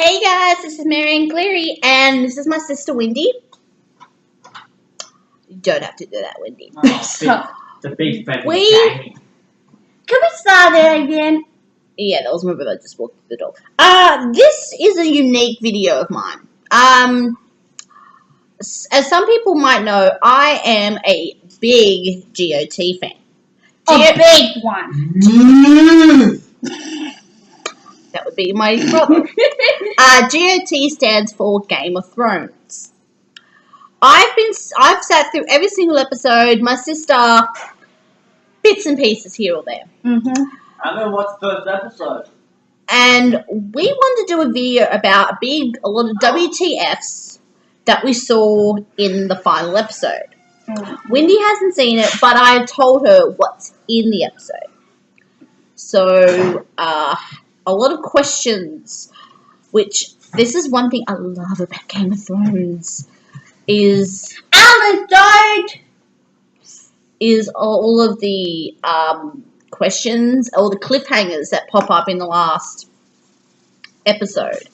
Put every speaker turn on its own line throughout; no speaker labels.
Hey guys, this is Marianne Cleary, and this is my sister Wendy. You don't have to do that, Wendy.
The big
Can
we
start it again? Yeah, that was my brother just walked through the door. This is a unique video of mine. As some people might know, I am a big GOT fan.
A big one.
That would be my brother. GOT stands for Game of Thrones. I've sat through every single episode. My sister, bits and pieces here or there.
Mm-hmm.
I haven't watched the first episode.
And we want to do a video about a lot of WTFs that we saw in the final episode. Wendy hasn't seen it, but I told her what's in the episode. So, a lot of questions, which this is one thing I love about Game of Thrones, is all of the questions, all the cliffhangers that pop up in the last episode.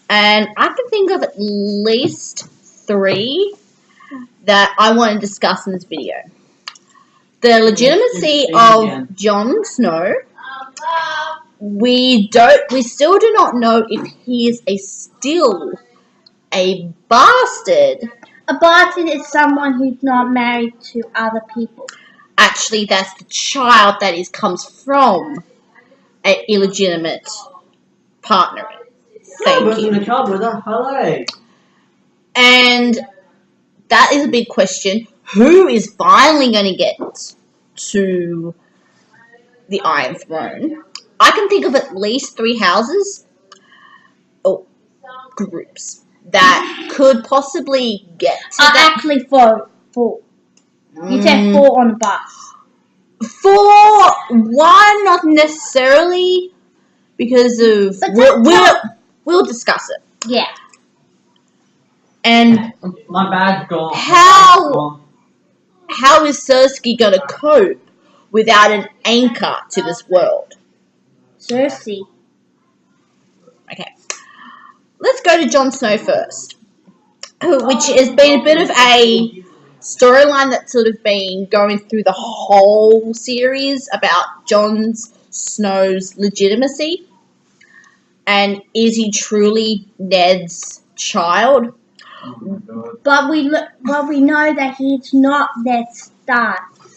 And I can think of at least 3 that I want to discuss in this video. The legitimacy of Jon Snow. We still do not know if he is still a bastard.
A bastard is someone who's not married to other people.
Actually, that's the child that comes from an illegitimate partnering. Thank you.
Hello.
And that is a big question. Who is finally going to get to the Iron Throne? I can think of at least 3 houses or groups that could possibly get to that.
Actually, 4. You said 4 on the bus.
4, 1, not necessarily, because of we'll discuss it.
Yeah.
And
my bad, gone.
How is Cersei gonna cope without an anchor to this world?
Cersei.
Okay. Let's go to Jon Snow first, which has been a bit of a storyline that's sort of been going through the whole series about Jon Snow's legitimacy. And is he truly Ned's child?
But we know that he's not Ned's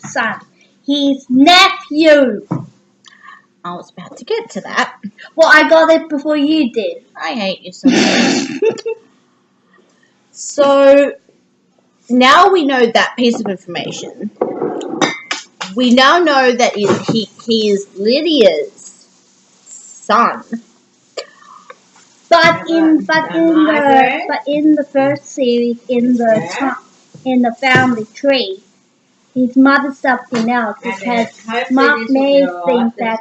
son. He's nephew.
I was about to get to that.
Well, I got it before you did.
I hate you so much. So, now we know that piece of information. We now know that he is Lydia's son. But in the first series, in the family tree, his mother's something else, because Mark may think that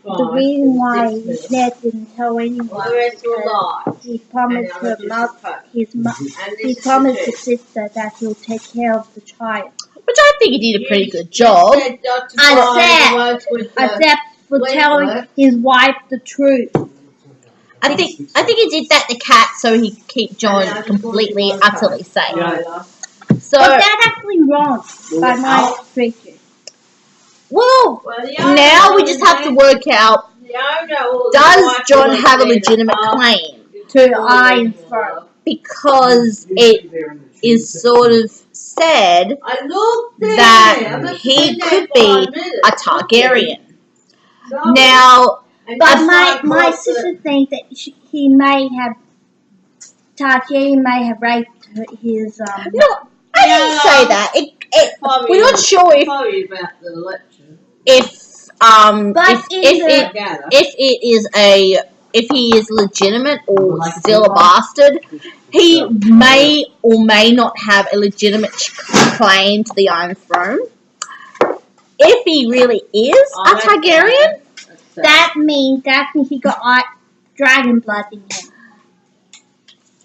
the reason why Ned didn't tell anyone is because he promised her he promised his sister that he'll take care of the child. Which I think he did a pretty good job.
Except for telling his wife the truth.
I think he did that to Cat so he could keep Jon completely, utterly safe. So,
but that's actually wrong by my picture.
Well, now we just have to work out, does Jon have a legitimate claim
to Iron Throne?
Because it is sort of said that he could be a Targaryen. Now,
but my sister thinks that Targaryen may have raped his
No, I didn't say that. We're not sure if he is legitimate or still a bastard. He may or may not have a legitimate claim to the Iron Throne. If he really is a Targaryen,
that means he got dragon blood in him.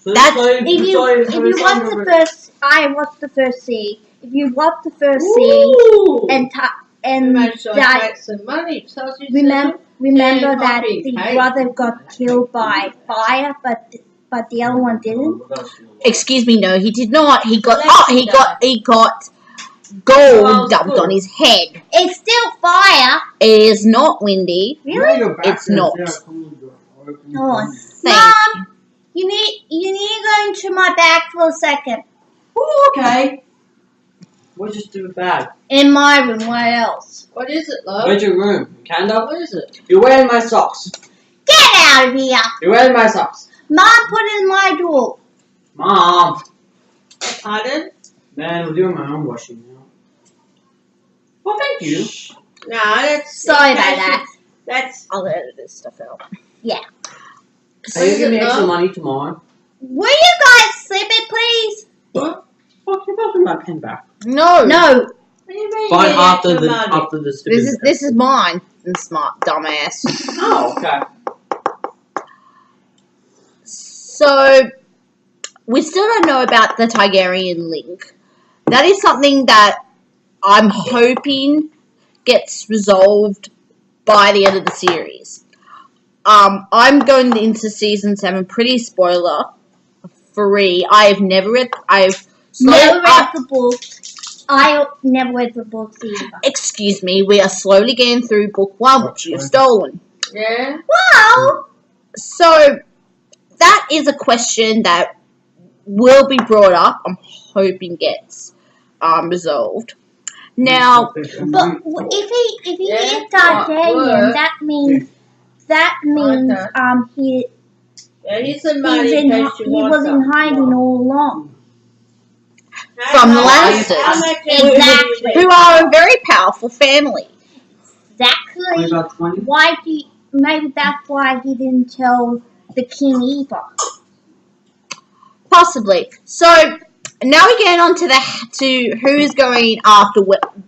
If you watch the first, I watched the first scene. If you watch the first scene and
Make sure I take some money.
remember
remember that the brother got killed by fire, but the other one didn't.
Excuse me, no, he did not. He got gold dumped on his head.
It's still fire.
It is not, Wendy.
Really?
It's not.
Oh,
Thank
Mom, you need to go into my bag for a second.
Oh, okay. We'll just do a bag.
In my room. Where else?
What is it, love?
Where's your room? Canada?
What is it?
You're wearing my socks.
Get out of here.
You're wearing my socks.
Mom, put it in my drawer.
Mom.
Pardon?
Man, we're doing my own washing now. Well, thank you.
No, that's...
Sorry about that.
That's...
I'll edit this stuff out.
Yeah.
Can you give me extra money tomorrow?
Will you guys slip it, please?
What? Fuck, you're talking my pen back.
No.
No.
What do you mean?
Fine,
you get
after
extra
the
money?
This is mine. Smart dumbass.
Oh, okay.
So we still don't know about the Targaryen link. That is something that I'm hoping gets resolved by the end of the series. I'm going into season 7 pretty spoiler free. I've never read.
Never read the book. I never read the books either.
Excuse me. We are slowly getting through book 1, which you've stolen.
Yeah?
Wow.
So that is a question that will be brought up. I'm hoping gets resolved. Now,
But if he is Targaryen, that means he
Yeah, he's the money
he
in case you want
was in
something.
hiding all along.
from the
How
Lannisters,
much
Exactly.
who are a very powerful family.
Exactly.
About 20?
Maybe that's why he didn't tell the king either.
Possibly. So now we're getting on to who's going after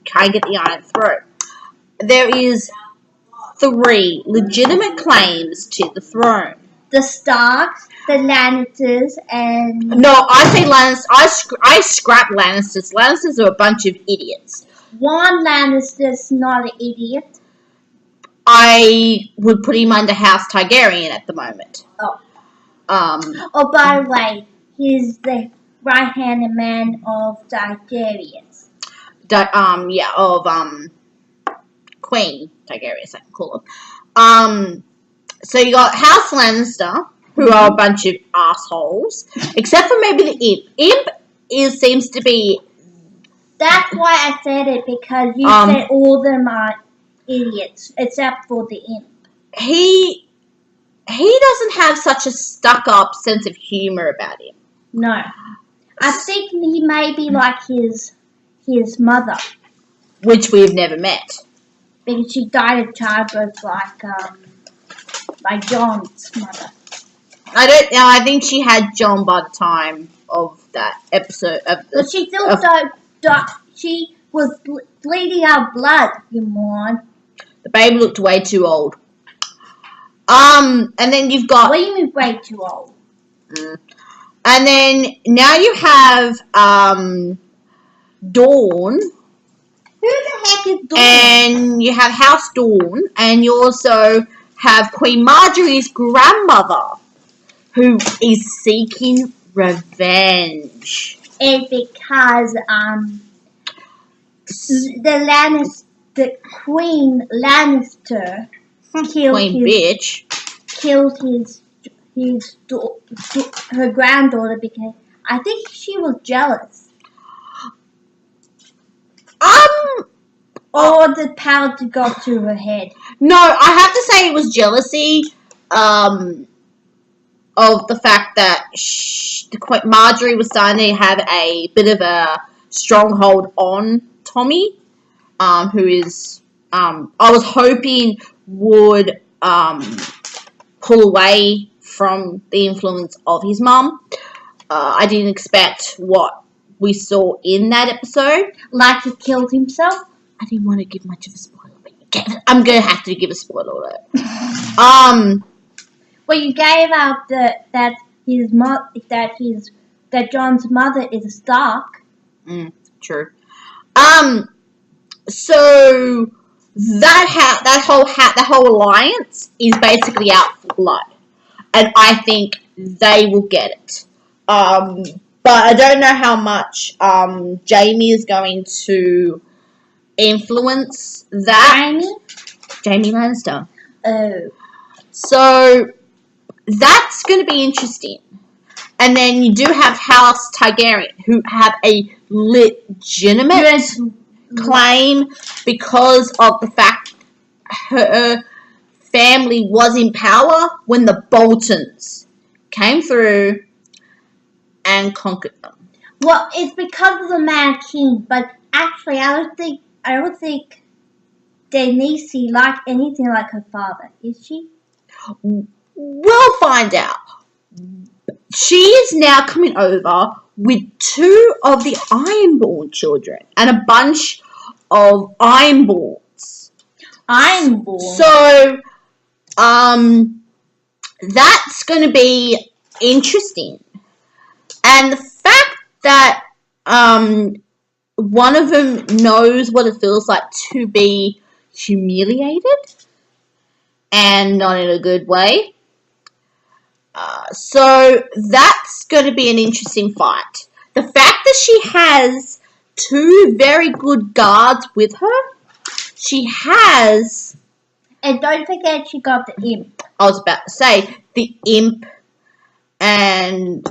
trying to get the Iron Throne. There is 3 legitimate claims to the throne.
The Starks, the Lannisters, and
No, I say Lannisters. I scrap Lannisters. Lannisters are a bunch of idiots.
one Lannister's not an idiot.
I would put him under House Targaryen at the moment.
Oh.
Um,
By the way, he's the right-handed man of Targaryens.
Queen Targaryen, I can call him. So you got House Lannister, who are a bunch of assholes, except for maybe the Imp. Imp seems to be.
That's why I said it, because you said all of them are idiots, except for the Imp.
He doesn't have such a stuck-up sense of humor about him.
No. I think he may be like his mother,
Which we've never met.
because she died of childbirth like John's mother.
I don't know. I think she had John by the time of that episode.
But she still she was bleeding out blood, you moron.
The baby looked way too old. And then you've got.
What do you mean way too old?
And then now you have Dawn.
Who the heck is Dawn?
And you have House Dawn, and you also have Queen Marjorie's grandmother, who is seeking revenge.
It's because the Queen Lannister killed her granddaughter because I think she was jealous. Or the power to go to her head.
No, I have to say it was jealousy of the fact that Marjorie was starting to have a bit of a stronghold on Tommy, who is, I was hoping would pull away from the influence of his mum. I didn't expect what we saw in that episode.
Like he killed himself?
I didn't want to give much of a spoiler, but I'm going to have to give a spoiler alert.
Well, you gave out that John's mother is a Stark.
True. So that whole alliance is basically out for blood, and I think they will get it. But I don't know how much Jamie is going to influence that. Jamie Lannister.
Oh.
So that's going to be interesting. And then you do have House Targaryen, who have a legitimate claim because of the fact her family was in power when the Boltons came through and conquered them.
Well, it's because of the Mad King, but actually, I don't think Daenerys like anything like her father. Is she?
We'll find out. She is now coming over with 2 of the Ironborn children and a bunch of Ironborns.
Ironborn.
So, that's going to be interesting. And the fact that one of them knows what it feels like to be humiliated, and not in a good way. So that's going to be an interesting fight. The fact that she has 2 very good guards with her, she has...
And don't forget she got the imp.
I was about to say, the imp and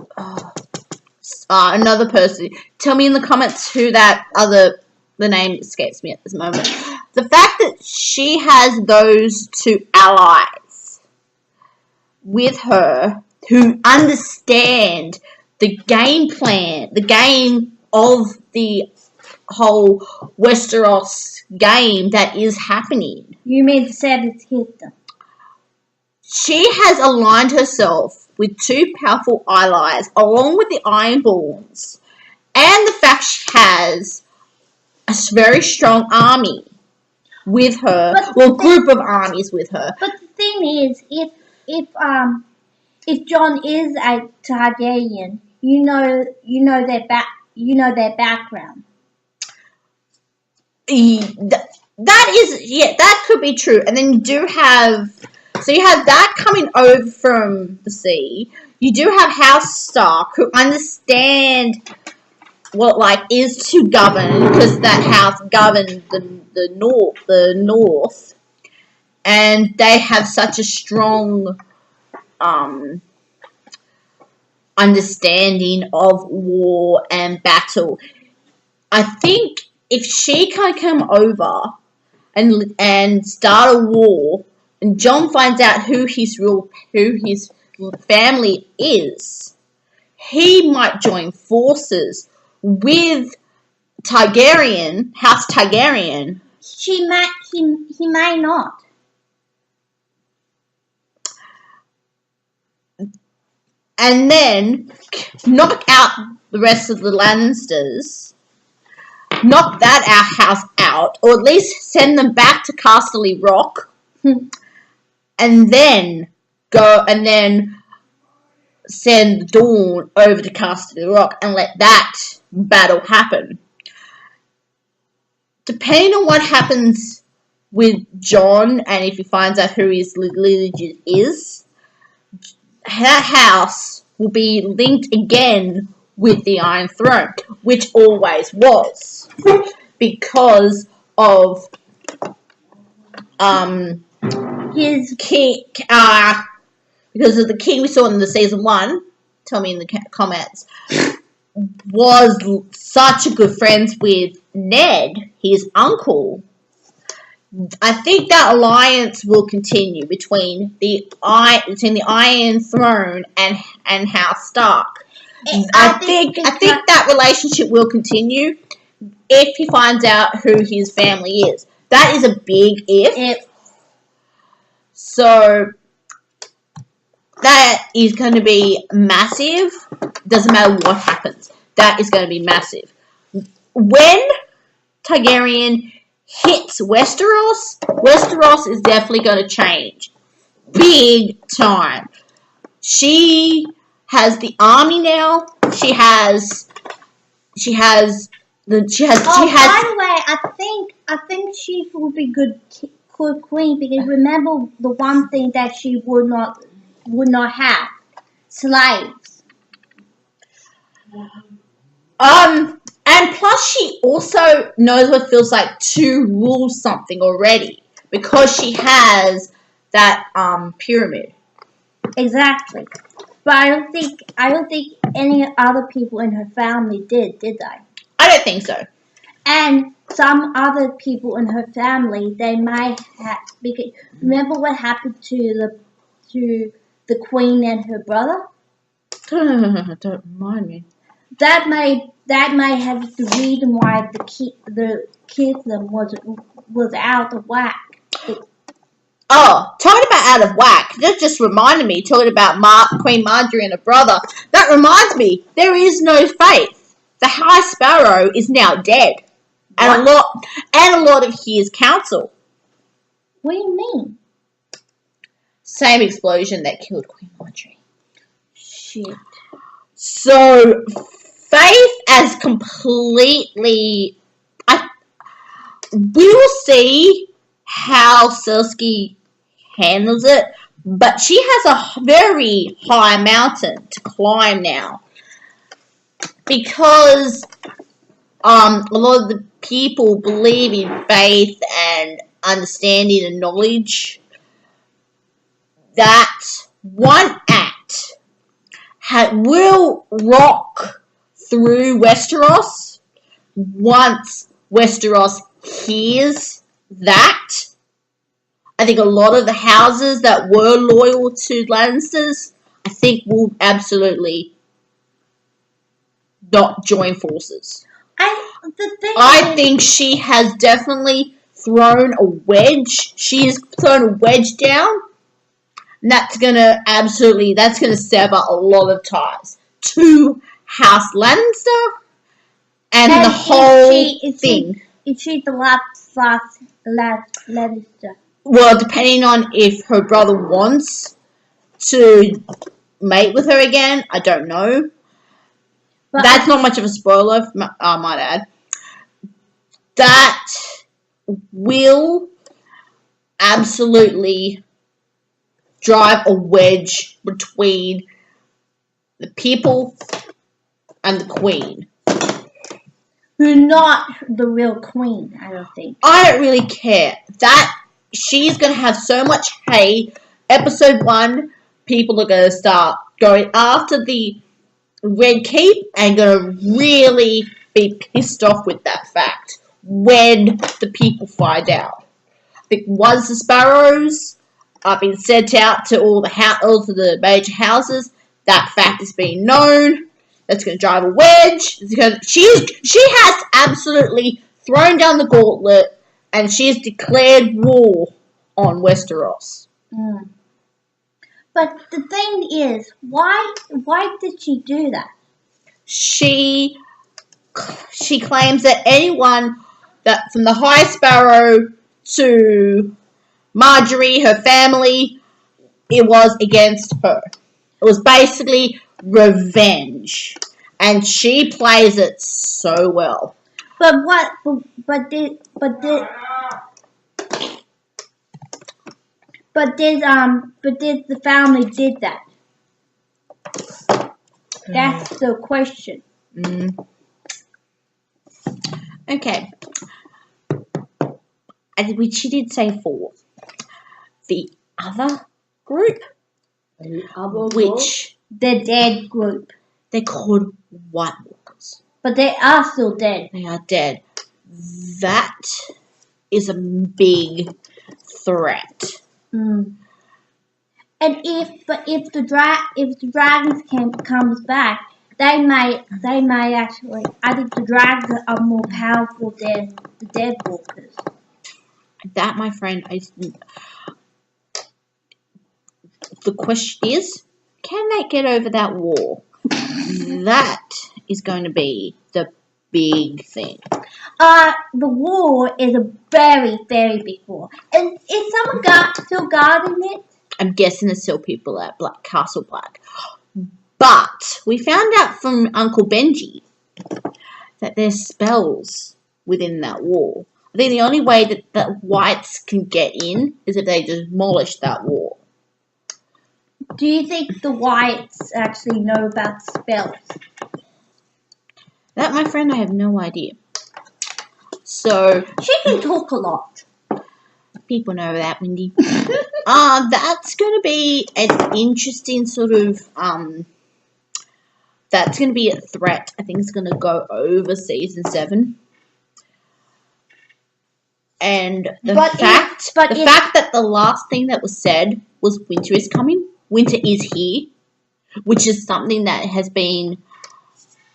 another person. Tell me in the comments who the name escapes me at this moment. The fact that she has those 2 allies with her who understand the game plan, the game of the whole Westeros game that is happening.
You mean to say it's hit them?
She has aligned herself with 2 powerful allies along with the Ironborns, and the fact she has a very strong army with her, group of armies with her.
But the thing is, if Jon is a Targaryen, you know their background.
That could be true. And then you do have, so you have that coming over from the sea. You do have House Stark, who understand what is to govern, because that house governed the north, and they have such a strong understanding of war and battle. I think if she can come over and start a war, and Jon finds out who his family is, he might join forces with House Targaryen.
He may not.
And then knock out the rest of the Lannisters, knock that house out, or at least send them back to Casterly Rock, and then send Dawn over to Casterly Rock and let that battle happen. Depending on what happens with Jon, and if he finds out who his lineage is, that house will be linked again with the Iron Throne, which always was, because of
His
king. Because of the king we saw in the season 1. Tell me in the comments. Was such a good friends with Ned, his uncle. I think that alliance will continue between the Iron Throne and House Stark. I think that relationship will continue if he finds out who his family is. That is a big if. So that is going to be massive. Doesn't matter what happens. That is going to be massive. When Targaryen hits Westeros, Westeros is definitely going to change. Big time. She has the army now. By the way,
I think I think she would be good queen because remember the one thing that she would not have slaves.
And plus she also knows what it feels like to rule something already because she has that pyramid.
Exactly. But I don't think any other people in her family did they?
I don't think so.
And some other people in her family, they might have. Because remember what happened to the queen and her brother?
Don't remind me.
That might have the reason why the kingdom was out of whack.
Oh, talking about out of whack, that just reminded me, talking about Queen Marjorie and her brother, that reminds me, there is no faith. The High Sparrow is now dead. And a lot of his council.
What do you mean?
Same explosion that killed Queen Marjorie.
Shit.
So, faith as completely... we will see how Cersei handles it, but she has a very high mountain to climb now. Because a lot of the people believe in faith and understanding and knowledge. That one act will rock through Westeros once Westeros hears that. I think a lot of the houses that were loyal to Lannisters, I think will absolutely not join forces. I think she has definitely thrown a wedge. She has thrown a wedge down. And that's gonna sever a lot of ties to House Lannister and the whole thing.
Is she the last Lannister?
Well, depending on if her brother wants to mate with her again, I don't know. But that's not much of a spoiler, I might add. That will absolutely drive a wedge between the people and the queen.
Who's not the real queen, I don't think.
I don't really care. That she's going to have so much hate. Episode 1, people are going to start going after the Red Keep and going to really be pissed off with that fact when the people find out. I think once the Sparrows are being sent out to all the major houses, that fact is being known. That's going to drive a wedge. She has absolutely thrown down the gauntlet and she has declared war on Westeros.
Mm. But the thing is, why did she do that?
She claims that anyone that from the High Sparrow to Marjorie, her family, it was against her. It was basically revenge, and she plays it so well.
But did the family did that? That's the question.
Okay. She did say 4. The other group, which
the dead group,
they're called White Walkers,
but they are still dead.
They are dead. That is a big threat.
Mm. And if the dragons comes back, they might actually. I think the dragons are more powerful than the dead walkers.
That, my friend, the question is, can they get over that wall? That is going to be the big thing.
The wall is a very, very big wall. And is someone still guarding it?
I'm guessing there's still people at Castle Black. But we found out from Uncle Benji that there's spells within that wall. I think the only way that the whites can get in is if they demolish that wall.
Do you think the whites actually know about spells?
That, my friend, I have no idea. So
She can talk a lot.
people know that, Wendy. That's going to be an interesting sort of that's going to be a threat. I think it's going to go over season 7. And the fact that the last thing that was said was winter is coming, winter is here, which is something that has been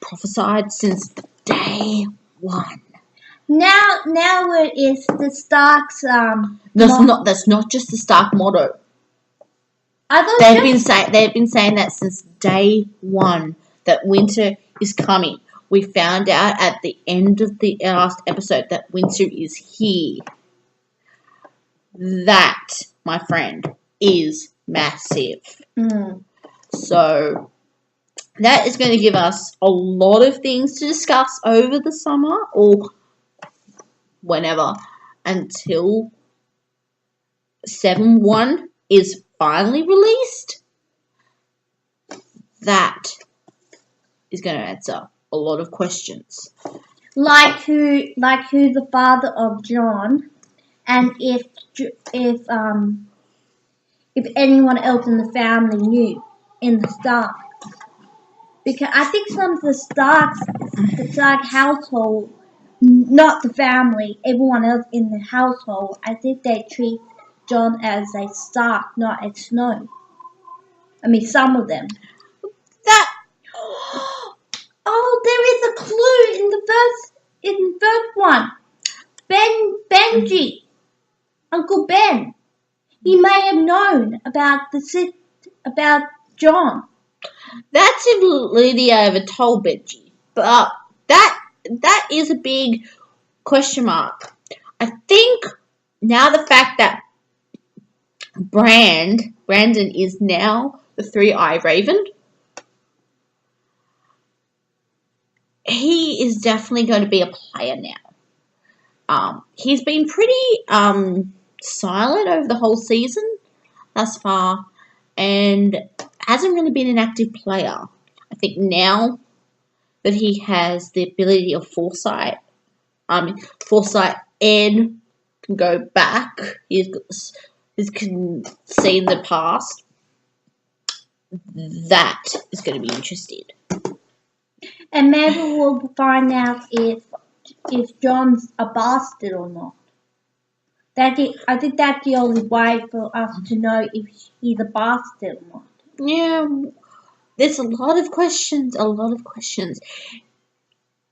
prophesied since day 1.
Now it is the Starks.
That's not just the Stark motto.
I thought
They've been saying that since day 1 that winter is coming. We found out at the end of the last episode that winter is here. That, my friend, is massive. So that is going to give us a lot of things to discuss over the summer or whenever until 7/1 is finally released. That is going to answer a lot of questions.
Like who's the father of John, and if anyone else in the family knew in the Starks. Because I think some of the Stark household, not the family, everyone else in the household, I think they treat John as a Stark, not a Snow. I mean, some of them. Oh, there is a clue in the first one. Benji, Uncle Ben. He may have known about John.
That's if Lydia ever told Benji, but that is a big question mark. I think now the fact that Brandon is now the 3-Eye Raven, he is definitely going to be a player now. He's been pretty silent over the whole season thus far, and hasn't really been an active player. I think now that he has the ability of foresight and can go back, he can see in the past. That is going to be interesting.
And maybe we'll find out if John's a bastard or not. I think that's the only way for us to know if he's a bastard or not.
Yeah, there's a lot of questions.
What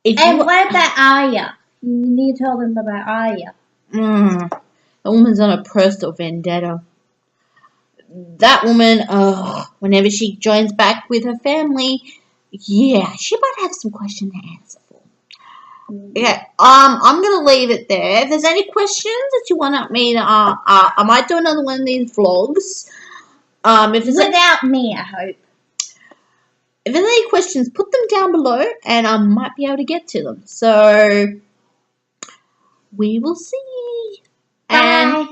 about Arya? You need to tell them about Arya.
The woman's on a personal vendetta. That woman, whenever she joins back with her family, yeah, she might have some questions to answer for. Yeah, I'm gonna leave it there. If there's any questions that you want me to, I might do another one of these vlogs.
Without me, I hope.
If there's any questions, put them down below, and I might be able to get to them. So we will see.
Bye.